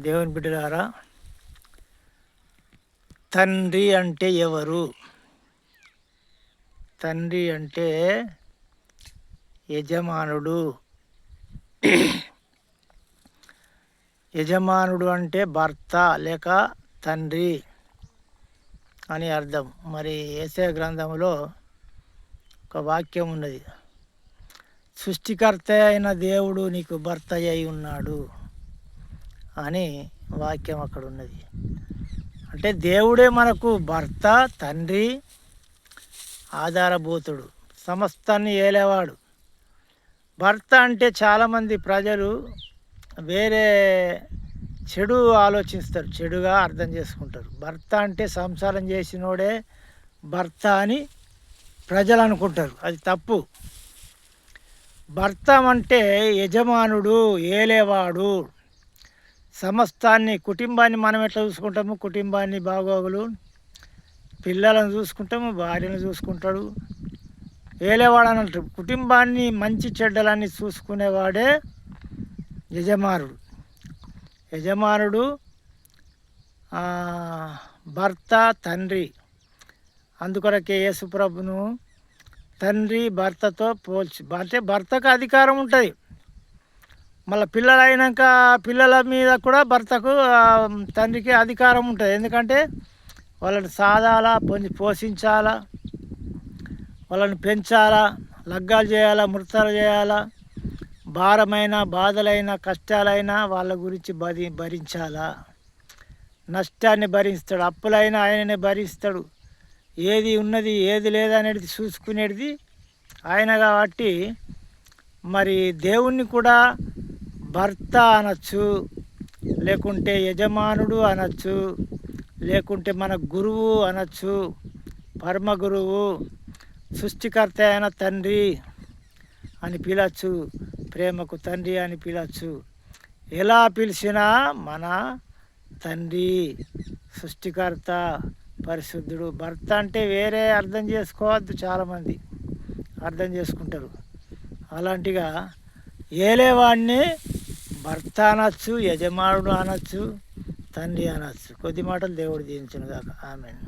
దేవుని బిడ్డలారా, తండ్రి అంటే ఎవరు? తండ్రి అంటే యజమానుడు. యజమానుడు అంటే భర్త లేక తండ్రి అని అర్థం. మరి యేషయా గ్రంథంలో ఒక వాక్యం ఉన్నది, సృష్టికర్త అయిన దేవుడు నీకు భర్త అయి ఉన్నాడు అని వాక్యం అక్కడ ఉన్నది. అంటే దేవుడే మనకు భర్త, తండ్రి, ఆధారభూతుడు, సమస్తాన్ని ఏలేవాడు. భర్త అంటే చాలామంది ప్రజలు వేరే చెడు ఆలోచిస్తారు, చెడుగా అర్థం చేసుకుంటారు. భర్త అంటే సంసారం చేసినోడే భర్త అని ప్రజలు అనుకుంటారు, అది తప్పు. భర్త అంటే యజమానుడు, ఏలేవాడు. సమస్తాన్ని, కుటుంబాన్ని మనం ఎట్లా చూసుకుంటాము, కుటుంబాన్ని బాగోగులు, పిల్లలను చూసుకుంటాము, భార్యను చూసుకుంటాడు. ఏలేవాడు అని అంటారు. కుటుంబాన్ని మంచి చెడ్డలన్నీ చూసుకునేవాడే యజమానుడు. యజమానుడు భర్త, తండ్రి. అందుకొరకే యేసుప్రభును తండ్రి భర్తతో పోల్చి, అంటే భర్తకు అధికారం ఉంటుంది. మళ్ళీ పిల్లలు అయినాక పిల్లల మీద కూడా భర్తకు తండ్రికి అధికారం ఉంటుంది. ఎందుకంటే వాళ్ళని సాదాలా, పోషించాలా, వాళ్ళని పెంచాలా, లగ్గాలు చేయాలా, మృతాలు చేయాలా, భారమైన బాధలైన కష్టాలైనా వాళ్ళ గురించి భరించాలా. నష్టాన్ని భరిస్తాడు, అప్పులైనా ఆయననే భరిస్తాడు. ఏది ఉన్నది ఏది లేదనేది చూసుకునేది ఆయన. కాబట్టి మరి దేవుణ్ణి కూడా భర్త అనొచ్చు, లేకుంటే యజమానుడు అనొచ్చు, లేకుంటే మన గురువు అనొచ్చు, పరమ గురువు, సృష్టికర్త అయిన తండ్రి అని పిలవచ్చు, ప్రేమకు తండ్రి అని పిలవచ్చు. ఎలా పిలిచినా మన తండ్రి, సృష్టికర్త, పరిశుద్ధుడు. భర్త అంటే వేరే అర్థం చేసుకోవద్దు, చాలామంది అర్థం చేసుకుంటారు. అలాంటిగా ఏలేవాడిని భర్త అనొచ్చు, యజమానుడు అనొచ్చు, తండ్రి అనొచ్చు. కొద్ది మాటలు దేవుడు దీవించును గాక. ఆమేన్.